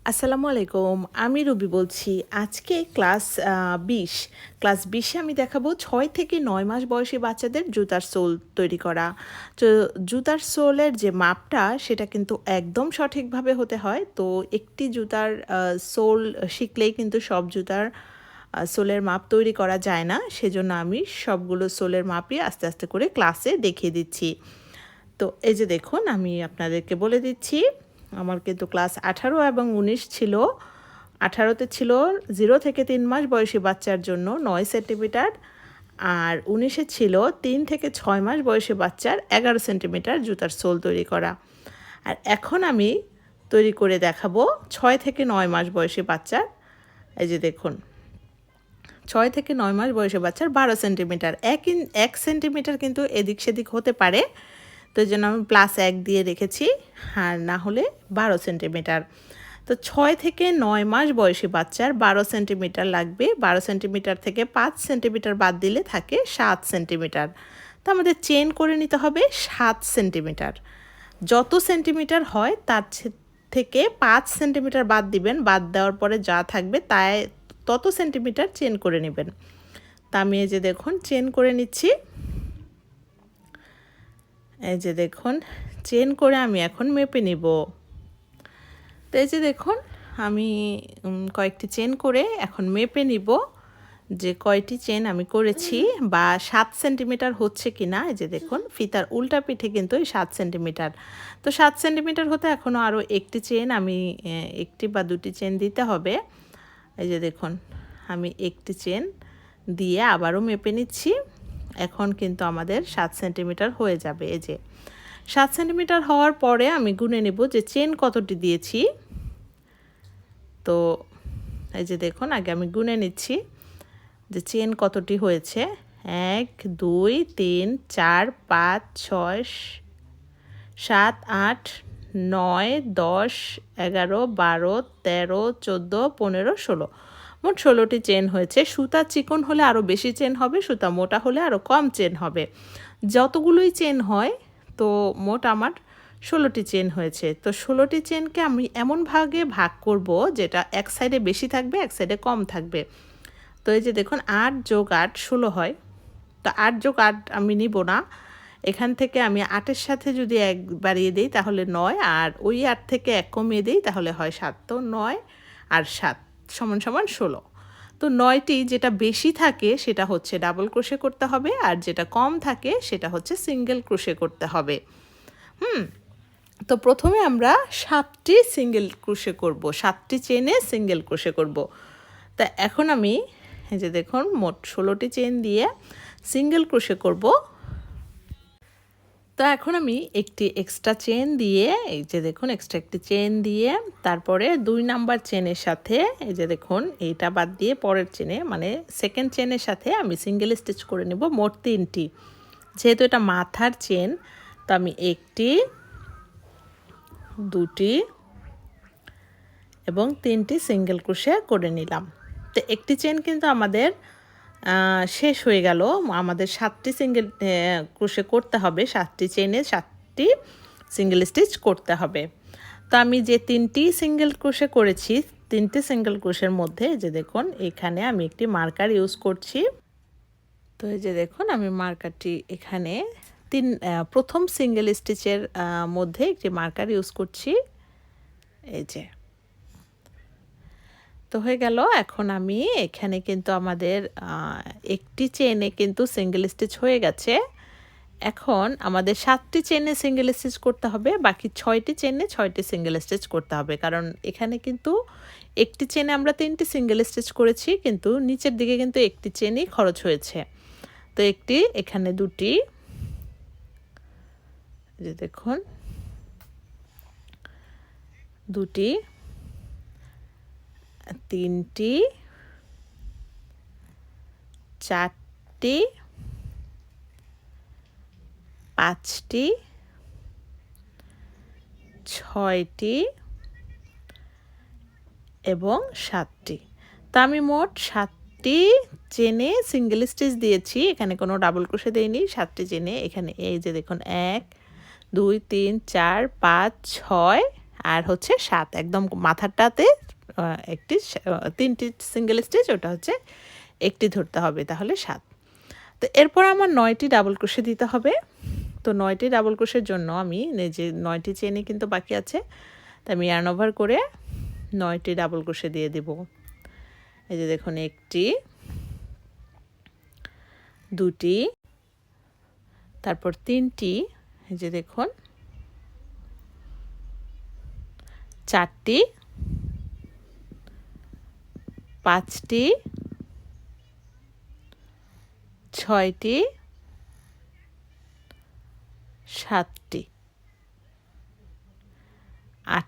আসসালামু আলাইকুম, আমি রুবি বলছি। আজকে ক্লাস 20 আমি দেখাবো 6 থেকে 9 মাস বয়সী বাচ্চাদের জুতার সোল তৈরি করা। তো জুতার সোলের যে মাপটা সেটা কিন্তু একদম সঠিকভাবে হতে হয়। তো একটি জুতার সোল শিখলেই কিন্তু সব জুতার সোলের মাপ তৈরি করা যায় না, সেজন্য আমি সবগুলো সোলের মাপই আস্তে আস্তে করে ক্লাসে দেখিয়ে দিচ্ছি। তো এই যে দেখুন, আমি আপনাদেরকে বলে দিচ্ছি, আমার কিন্তু ক্লাস 18 এবং 19 ছিল। 18তে ছিল 0 থেকে 3 মাস বয়সী বাচ্চার জন্য 9 সেন্টিমিটার, আর 19-এ ছিল 3 থেকে 6 মাস বয়সী বাচ্চার 11 সেন্টিমিটার জুতার সোল তৈরি করা। আর এখন আমি তৈরি করে দেখাবো 6 থেকে 9 মাস বয়সী বাচ্চার। এই যে দেখুন, 6 থেকে 9 মাস বয়সী বাচ্চার 12 সেন্টিমিটার, 1 সেন্টিমিটার কিন্তু এদিক সেদিক হতে পারে, তো এই জন্য আমি +1 দিয়ে রেখেছি, আর না হলে 12 সেন্টিমিটার। তো 6 থেকে 9 মাস বয়সী বাচ্চার 12 সেন্টিমিটার লাগবে। 12 সেন্টিমিটার থেকে 5 সেন্টিমিটার বাদ দিলে থাকে 7 সেন্টিমিটার। তো আমাদের চেন করে নিতে হবে 7 সেন্টিমিটার। যত সেন্টিমিটার হয় তার থেকে 5 সেন্টিমিটার বাদ দিবেন, বাদ দেওয়ার পরে যা থাকবে তাই তত সেন্টিমিটার চেন করে নেবেন। তা আমি এই যে দেখুন চেন করে নিচ্ছি। এই যে দেখুন, চেন করে আমি এখন মেপে নিব। তো এই যে দেখুন, আমি কয়েকটি চেন করে এখন মেপে নিব যে কয়টি চেন আমি করেছি বা 7 সেন্টিমিটার হচ্ছে কি না। এই যে দেখুন, ফিতার উল্টা পিঠে কিন্তু এই 7 সেন্টিমিটার। তো 7 সেন্টিমিটার হতে এখনও আরও একটি চেন আমি একটি বা দুটি চেন দিতে হবে। এই যে দেখুন, আমি একটি চেন দিয়ে আবারও মেপে নিচ্ছি। এখন কিন্তু আমাদের 7 সেন্টিমিটার হয়ে যাবে। এই যে 7 সেন্টিমিটার হওয়ার পরে আমি গুনে নেব যে চেন কতটি দিয়েছি। তো এই যে দেখুন, আগে আমি গুনে নিচ্ছি যে চেন কতটি হয়েছে। 1 2 3 4 5 6 7 8 9 10 11 12 13 14 15 16, মোট 16টি চেন হয়েছে। সুতা চিকন হলে আরও বেশি চেন হবে, সুতা মোটা হলে আরও কম চেন হবে। যতগুলোই চেন হয়, তো মোট আমার 16টি চেন হয়েছে। তো 16টি চেনকে আমি এমন ভাগে ভাগ করব যেটা এক সাইডে বেশি থাকবে, এক সাইডে কম থাকবে। তো এই যে দেখুন, 8 + 8 16 হয়। তো 8 + 8 আমি নিব না, এখান থেকে আমি 8-এর সাথে যদি 1 বাড়িয়ে দিই তাহলে 9, আর ওই 8 থেকে 1 কমিয়ে দিই তাহলে হয় 7। তো 9 আর 7 = 16। তো 9টি যেটা বেশি থাকে সেটা হচ্ছে ডাবল ক্রোশে করতে হবে, আর যেটা কম থাকে সেটা হচ্ছে সিঙ্গেল ক্রোশে করতে হবে। তো প্রথমে আমরা 7টি সিঙ্গেল ক্রোশে করব, 7টি চেনে সিঙ্গেল ক্রোশে করব। তা এখন আমি এই যে দেখুন, মোট 16টি চেন দিয়ে সিঙ্গেল ক্রোশে করব। তো এখন আমি একটি এক্সট্রা চেন দিয়ে, এই যে দেখুন এক্সট্রা একটি চেন দিয়ে তারপরে 2 নাম্বার চেনের সাথে, এই যে দেখুন এইটা বাদ দিয়ে পরের চেনে মানে সেকেন্ড চেনের সাথে আমি সিঙ্গেল স্টিচ করে নেব মোট 3টি। যেহেতু এটা মাথার চেন, তো আমি 1টি 2টি এবং 3টি সিঙ্গেল ক্রোশে করে নিলাম। তো একটি চেন কিন্তু আমাদের শেষ হয়ে গেল। আমাদের 7টি সিঙ্গেল ক্রোশে করতে হবে, 7টি চেনে 7টি সিঙ্গেল স্টিচ করতে হবে। তো আমি যে 3টি সিঙ্গেল ক্রোশে করেছি, 3টি সিঙ্গেল ক্রোশের মধ্যে যে দেখুন এখানে আমি একটি মার্কার ইউজ করছি। তো এই যে দেখুন, আমি মার্কারটি এখানে প্রথম সিঙ্গেল স্টিচের মধ্যে একটি মার্কার ইউজ করছি। এই যে তো হয়ে গেল। এখন আমি এখানে কিন্তু আমাদের একটি চেনে কিন্তু সিঙ্গেল স্টিচ হয়ে গেছে। এখন আমাদের 7টি চেনে সিঙ্গেল স্টিচ করতে হবে, বাকি 6টি চেনে 6টি সিঙ্গেল স্টিচ করতে হবে। কারণ এখানে কিন্তু একটি চেনে আমরা 3টি সিঙ্গেল স্টিচ করেছি, কিন্তু নিচের দিকে কিন্তু একটি চেনই খরচ হয়েছে। তো একটি, এখানে 2টি, যে দেখুন 2টি, 3টি, 4টি, 5টি, 6টি এবং 7টি। তা আমি মোট 7টি চেনে সিঙ্গেল স্টিচ দিয়েছি, এখানে কোনো ডাবল ক্রোশে দেইনি। 7টি চেনে এখানে এই যে দেখুন 1 2 3 4 5 6 আর হচ্ছে 7 একদম মাথাটাতে একটি 3টি সিঙ্গেল স্টিচ, ওটা হচ্ছে একটি ধরতে হবে, তাহলে 7। তো এরপর আমার 9টি ডাবল ক্রোশে দিতে হবে। তো 9টি ডাবল ক্রোশের জন্য আমি এই যে 9টি চেনই কিন্তু বাকি আছে, তাই আমি ইয়ার্ন ওভার করে 9টি ডাবল ক্রোশে দিয়ে দেব। এই যে দেখুন 1টি, 2টি, তারপর 3টি, এই যে দেখুন 4টি, 5টি, 6টি, 7টি, 8,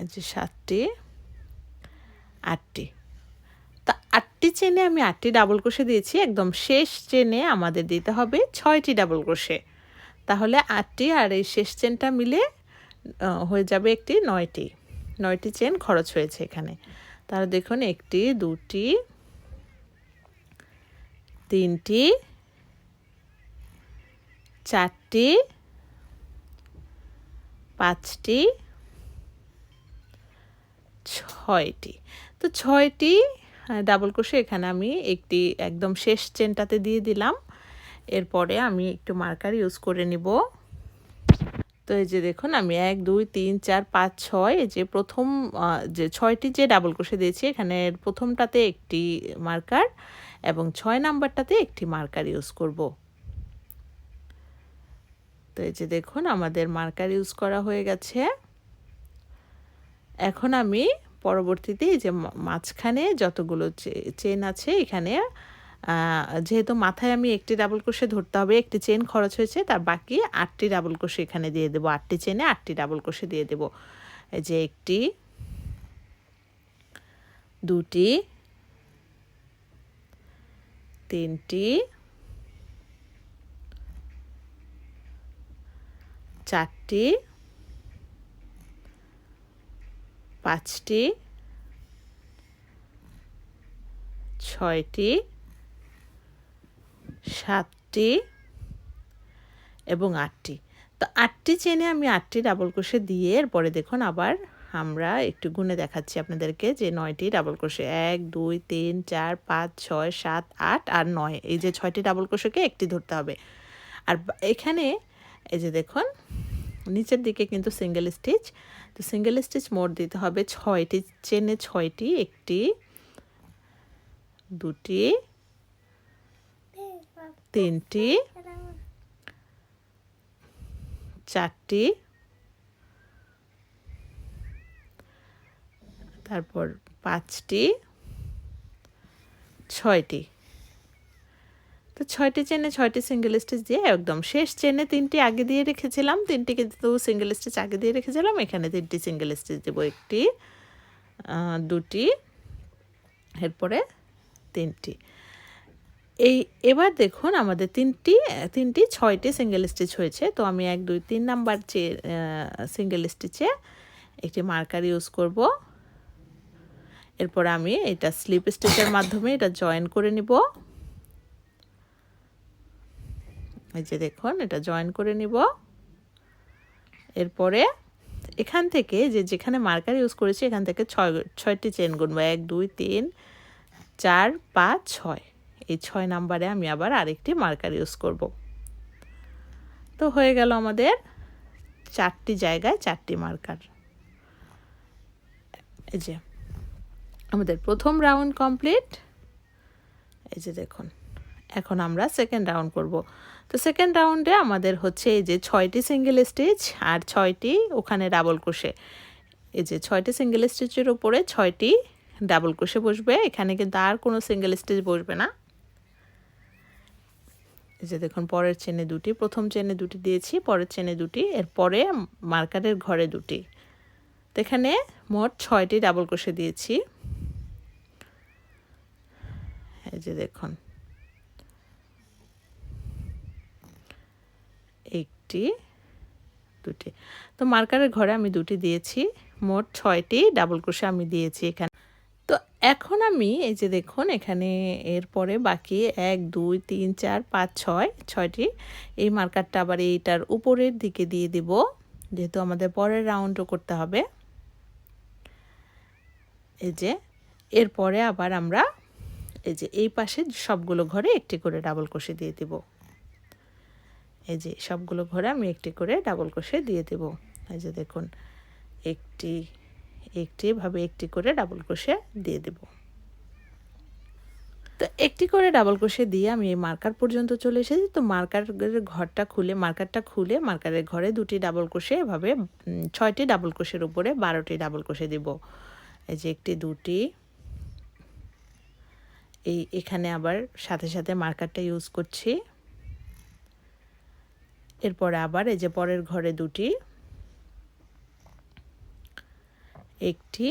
এই যে 7টি, 8টি। তা 8টি চেনে আমি 8টি ডাবল ক্রোশে দিয়েছি। একদম শেষ চেনে আমাদের দিতে হবে 6টি ডাবল ক্রোশে, তাহলে 8টি আর এই শেষ চেনটা মিলে হয়ে যাবে একটি 9টি চেন খরচ হয়েছে এখানে। তাহলে দেখুন 1টি, 2টি, 3টি, 4টি, 5টি, 6টি। তো 6টি ডাবল ক্রোশে এখানে আমি একটি একদম শেষ চেনটাতে দিয়ে দিলাম। এরপরে আমি একটু মার্কার ইউজ করে নিব। তো এই যে দেখুন আমি 1, 2, 3, 4, 5, 6, এই যে প্রথম যে 6টি যে ডাবল ক্রোশে দিয়েছি এখানে প্রথমটাতে একটি মার্কার এবং 6 নাম্বারটাতে একটি মার্কার ইউজ করব। তো এই যে দেখুন আমাদের মার্কার ইউজ করা হয়ে গেছে। এখন আমি পরবর্তীতে এই যে মাঝখানে যতগুলো চেন আছে এখানে যেহেতু মাথায় আমি একটি ডাবল ক্রোশে ধরতে হবে, একটি চেন খরচ হয়েছে, তার বাকি 8টি ডাবল ক্রোশে এখানে দিয়ে দেব। 8টি চেনে 8টি ডাবল ক্রোশে দিয়ে দেব। এই যে 1টি, 2টি, 3টি, 4টি, 5টি, 6টি, 7টি এবং 8টি। তো 8টি চেনে আমি 8টি ডাবল ক্রোশে দিয়ে এরপরে দেখুন আবার আমরা একটু গুনে দেখাচ্ছি আপনাদেরকে যে 9টি ডাবল ক্রোশে 1, 2, 3, 4, 5, 6, 7, 8 আর 9, এই যে 6টি ডাবল ক্রোশেকে একটি ধরতে হবে। আর এখানে এই যে দেখুন নিচের দিকে কিন্তু সিঙ্গেল স্টিচ, তো সিঙ্গেল স্টিচ মোট দিতে হবে 6টি চেনে 6টি, 1টি, 2টি, 3টি, 4টি, তারপর 5টি, 6টি। তো 6টি চেনে 6টি সিঙ্গেল স্টিচ দিয়ে একদম শেষ চেনে 3টি আগে দিয়ে রেখেছিলাম, 3টি কিন্তু সিঙ্গেল স্টিচ আগে দিয়ে রেখেছিলাম, এখানে 3টি সিঙ্গেল স্টিচ দেবো, 1টি, 2টি, এরপরে 3টি। এবার দেখুন আমাদের 3টি 6টি সিঙ্গেল স্টিচ হয়েছে। তো আমি 1, 2, 3 নাম্বার সিঙ্গেল স্টিচে একটি মার্কার ইউজ করব। এরপর আমি এটা স্লিপ স্টিচের মাধ্যমে এটা জয়েন করে নিব। এই যে দেখুন এটা জয়েন করে নিব। এরপরে এখান থেকে যেখানে মার্কার ইউজ করেছি এখান থেকে 6টি চেন গুনবো, 1, 2, 3, 4, 5, 6, এই 6 নাম্বারে আমি আবার আরেকটি মার্কার ইউজ করব। তো হয়ে গেল আমাদের 4টি জায়গায় 4টি মার্কার। এই যে আমাদের প্রথম রাউন্ড কমপ্লিট। এই যে দেখুন এখন আমরা সেকেন্ড রাউন্ড করব। তো সেকেন্ড রাউন্ডে আমাদের হচ্ছে এই যে 6টি সিঙ্গেল স্টিচ আর 6টি ওখানে ডাবল ক্রোশে, এই যে 6টি সিঙ্গেল স্টিচের উপরে 6টি ডাবল ক্রোশে বসবে, এখানে কিন্তু আর কোনো সিঙ্গেল স্টিচ বসবে না। এই যে দেখুন পরের চেনে 2টি, প্রথম চেনে 2টি দিয়েছি, পরের চেনে 2টি, এরপরে মার্কারের ঘরে 2টি। তো এখানে মোট 6টি ডাবল ক্রোশে দিয়েছি। এই যে দেখুন 1টি, 2টি, তো মার্কারের ঘরে আমি 2টি দিয়েছি, মোট 6টি ডাবল ক্রোশে আমি দিয়েছি এখানে। তো এখন আমি এই যে দেখুন এখানে এরপরে বাকি 1, 2, 3, 4, 5, 6টি এই মার্কারটা আবার এইটার উপরের দিকে দিয়ে দিব, যেহেতু আমাদের পরের রাউন্ডও করতে হবে। এই যে এরপরে আবার আমরা এই যে এই পাশে সবগুলো ঘরে একটি করে ডাবল ক্রোশে দিয়ে দেব। এই যে সবগুলো ঘরে আমি একটি করে ডাবল ক্রোশে দিয়ে দেব। এই যে দেখুন একটি ভাবে একটি করে ডাবল ক্রোশে দিয়ে দেব। তো একটি করে ডাবল ক্রোশে দিয়ে আমি এই মার্কার পর্যন্ত চলে এসেছি। তো মার্কারের ঘরটা খুলে মার্কারের ঘরে দুটি ডাবল ক্রোশে এভাবে 6টি ডাবল ক্রোশের উপরে 12টি ডাবল ক্রোশে দেব। এই যে একটি, দুটি, এখানে আবার সাথে সাথে মার্কারটা ইউজ করছি। এরপরে আবার এই যে পরের ঘরে দুটি, একটি,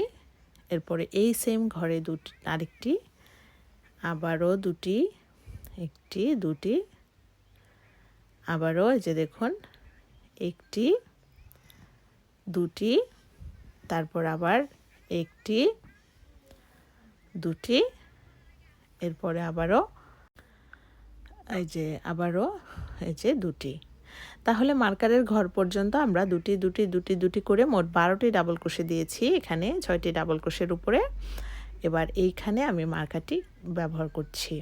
এরপরে এই সেম ঘরে দুটি, আরেকটি, আবারও দুটি, একটি, দুটি, আবারও এই যে দেখুন একটি, দুটি, তারপর আবার একটি, দুটি, এরপরে আবারও এই যে দুটি। তাহলে মার্কারের ঘর পর্যন্ত আমরা দুটি দুটি দুটি দুটি করে মোট 12টি ডাবল ক্রোশে দিয়েছি। এখানে 6টি ডাবল ক্রোশের উপরে। এবার এইখানে আমি মার্কারটি ব্যবহার করছি।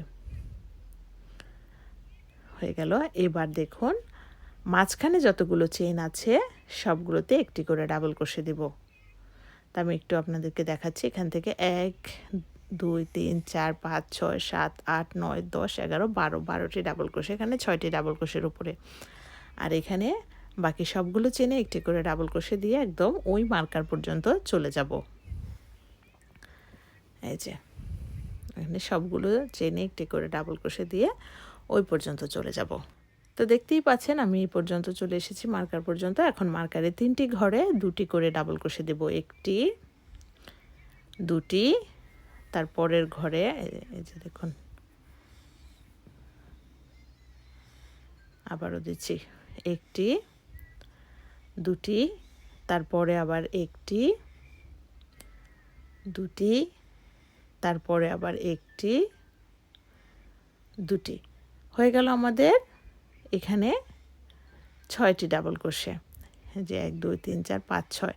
হয়ে গেল। এবার দেখুন মাঝখানে যতগুলো চেইন আছে সবগুলোতে একটি করে ডাবল ক্রোশে দেব। তা আমি একটু আপনাদেরকে দেখাচ্ছি। এখান থেকে 1 2 3 4 5 6 7 8 9 10 11 12 12টি ডাবল ক্রোশে, এখানে 6টি ডাবল ক্রোশের উপরে। আর এখানে বাকি সবগুলো চেনে একটি করে ডাবল ক্রোশে দিয়ে একদম ওই মার্কার পর্যন্ত চলে যাব। এই যে এখানে সবগুলো চেনে একটি করে ডাবল ক্রোশে দিয়ে ওই পর্যন্ত চলে যাব। তো দেখতেই পাচ্ছেন আমি এই পর্যন্ত চলে এসেছি মার্কার পর্যন্ত। এখন মার্কারে 3টি ঘরে দুটি করে ডাবল ক্রোশে দেব। একটি, দুটি, তারপরের ঘরে এই যে দেখুন আবারও দিচ্ছি একটি, দুটি, তারপরে আবার একটি, দুটি, তারপরে আবার একটি, দুটি। হয়ে গেল আমাদের এখানে 6টি ডাবল ক্রোশে। যে 1 2 3 4 5 6।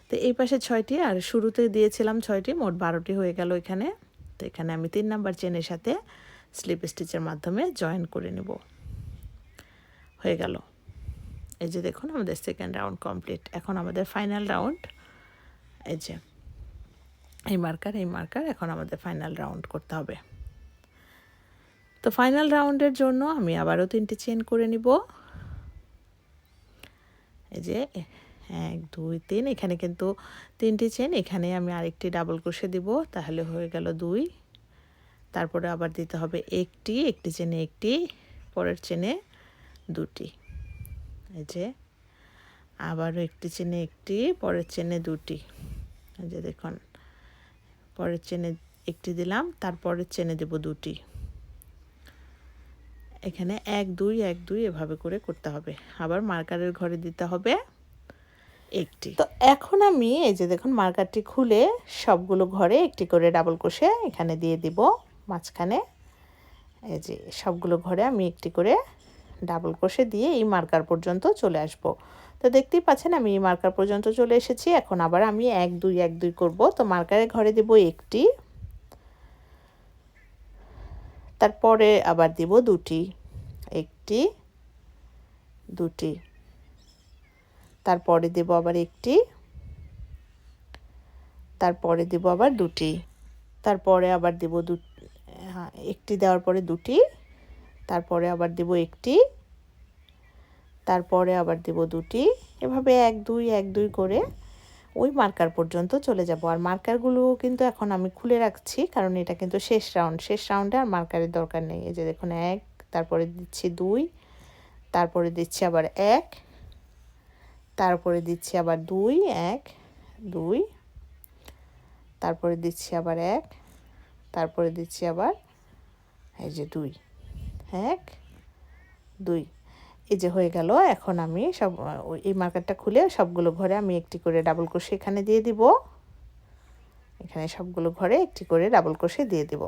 তো এই পাশে 6টি আর শুরুতে দিয়েছিলাম 6টি, মোট 12টি হয়ে গেল এখানে। তো এখানে আমি 3 নাম্বার চেনের সাথে স্লিপ স্টিচের মাধ্যমে জয়েন করে নেব। হয়ে গেল। এই যে দেখুন আমাদের সেকেন্ড রাউন্ড কমপ্লিট। এখন আমাদের ফাইনাল রাউন্ড। এই যে এই মার্কার এখন আমাদের ফাইনাল রাউন্ড করতে হবে। তো ফাইনাল রাউন্ডের জন্য আমি আবারও 3টি চেইন করে নিব। এই যে 1 2 3, এখানে কিন্তু 3টি চেইন, এখানে আমি আরেকটি ডাবল ক্রোশে দিব, তাহলে হয়ে গেল 2। তারপরে আবার দিতে হবে একটি চেনে একটি, পরের চেনে দুটি। এই যে আবারও একটি চেনে একটি, পরের চেনে দুটি। এই যে দেখুন পরের চেনে একটি দিলাম, তারপরের চেনে দেব দুটি। এখানে 1 2 1 2 এভাবে করে করতে হবে। আবার মার্কারের ঘরে দিতে হবে একটি। তো এখন আমি এই যে দেখুন মার্কারটি খুলে সবগুলো ঘরে একটি করে ডাবল ক্রোশে এখানে দিয়ে দিব মাঝখানে। এই যে সবগুলো ঘরে আমি একটি করে ডাবল ক্রোশে দিয়ে এই মার্কার পর্যন্ত চলে আসব। তো দেখতেই পাচ্ছেন আমি এই মার্কার পর্যন্ত চলে এসেছি। এখন আবার আমি 1 2 1 2 করব। তো মার্কারের ঘরে দেব একটি, তারপরে আবার দিব দুটি, একটি, দুটি, তারপরে দেব আবার একটি, তারপরে দেব আবার দুটি, তারপরে আবার দেব একটি দেওয়ার পরে দুটি, তারপরে আবার দেব একটি, তারপরে আবার দেব দুটি। এভাবে 1 2 1 2 করে ওই মার্কার পর্যন্ত চলে যাব। আর মার্কারগুলো কিন্তু এখন আমি খুলে রাখছি, কারণ এটা কিন্তু শেষ রাউন্ডে আর মার্কারের দরকার নেই। এই যে দেখুন 1, তারপরে দিচ্ছি 2, তারপরে দিচ্ছি আবার 1, তারপরে দিচ্ছি আবার 2 1 2, তারপরে দিচ্ছি আবার 1, তারপরে দিচ্ছি আবার এই যে 2 1 2। এই যে হয়ে গেল। এখন আমি সব এই মার্কারটা খুলে সবগুলো ঘরে আমি একটি করে ডাবল ক্রোশে এখানে দিয়ে দিব। এখানে সবগুলো ঘরে একটি করে ডাবল ক্রোশে দিয়ে দিব।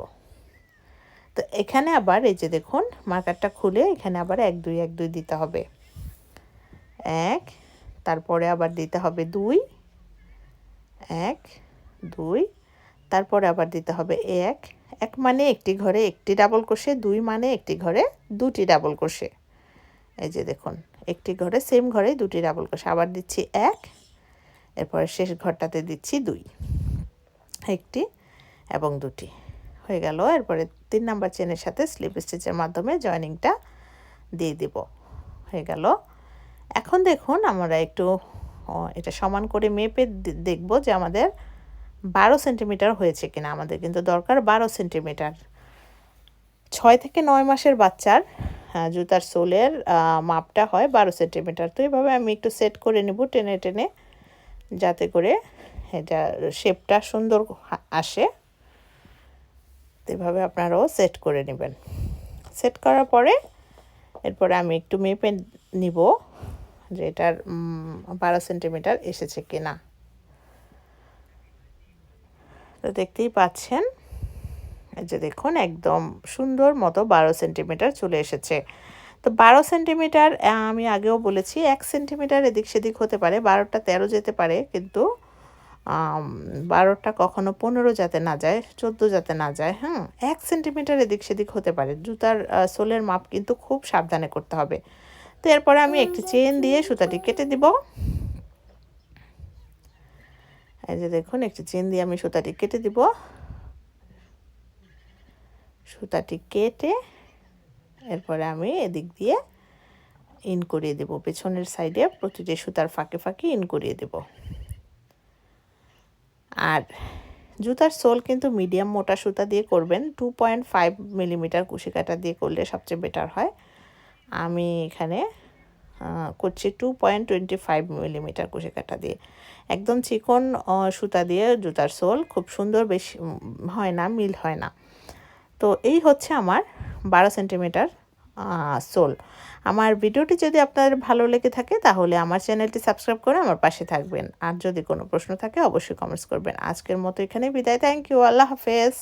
তো এখানে আবার এই যে দেখুন মার্কারটা খুলে এখানে আবার 1 2 1 2 দিতে হবে। 1, তারপরে আবার দিতে হবে 2 1 2, তারপরে আবার দিতে হবে এক, এক মানে একটি ঘরে একটি ডাবল ক্রোশে, দুই মানে একটি ঘরে দুটি ডাবল ক্রোশে। এই যে দেখুন একটি ঘরে সেম ঘরে দুটি ডাবল ক্রোশে, আবার দিচ্ছি এক, এরপরে শেষ ঘরটাতে দিচ্ছি দুই, একটি এবং দুটি হয়ে গেল। এরপরে 3 নাম্বার চেনের সাথে স্লিপ স্টিচের মাধ্যমে জয়েনিংটা দিয়ে দিব, হয়ে গেল। এখন দেখুন আমরা একটু এটা সমান করে মেপে দেখব যে আমাদের 12 সেন্টিমিটার হয়েছে কিনা। আমাদের কিন্তু দরকার 12 সেন্টিমিটার। 6 থেকে 9 মাসের বাচ্চার জুতার সোলের মাপটা হয় 12 সেন্টিমিটার। তো এইভাবে আমি একটু সেট করে নেব টেনে টেনে, যাতে করে এটা শেপটা সুন্দর আসে। এভাবে আপনারাও সেট করে নেবেন। সেট করার পরে এরপরে আমি একটু মেপে নিব যে এটার 12 সেন্টিমিটার এসেছে কিনা। তো দেখতেই পাচ্ছেন, এই যে দেখুন একদম সুন্দর মতো 12 সেন্টিমিটার চলে এসেছে। তো 12 সেন্টিমিটার আমি আগেও বলেছি 1 সেন্টিমিটার এদিক সেদিক হতে পারে, 12টা 13 যেতে পারে, কিন্তু 12টা কখনো 15 যাতে না যায়, 14 যাতে না যায়। 1 সেন্টিমিটার এদিক সেদিক হতে পারে। জুতার সোলের মাপ কিন্তু খুব সাবধানে করতে হবে। তো এরপরে আমি একটি চেন দিয়ে সুতাটি কেটে দিব। এই যে দেখুন একটি চেন দিয়ে আমি সুতাটি কেটে দিব। সুতাটি কেটে এরপরে আমি এদিক দিয়ে ইন করিয়ে দেব, পেছনের সাইডে প্রতিটি সুতার ফাঁকে ফাঁকে ইন করিয়ে দেব। আর জুতার সোল কিন্তু মিডিয়াম মোটা সুতা দিয়ে করবেন, 2.5 মিলিমিটার কুশিকাটা দিয়ে করলে সবচেয়ে বেটার হয়। আমি এখানে করছি 2.25 মিলিমিটার কুশিকাটা দিয়ে। একদম চিকন সুতা দিয়ে জুতার সোল খুব সুন্দর বেশি হয় না, মিল হয় না। তো এই হচ্ছে আমার 12 সেন্টিমিটার সোল। আমার ভিডিওটি যদি আপনাদের ভালো লেগে থাকে তাহলে আমার চ্যানেলটি সাবস্ক্রাইব করে আমার পাশে থাকবেন। আর যদি কোনো প্রশ্ন থাকে অবশ্যই কমেন্টস করবেন। আজকের মতো এখানেই বিদায়। Thank you. আল্লাহ হাফেজ।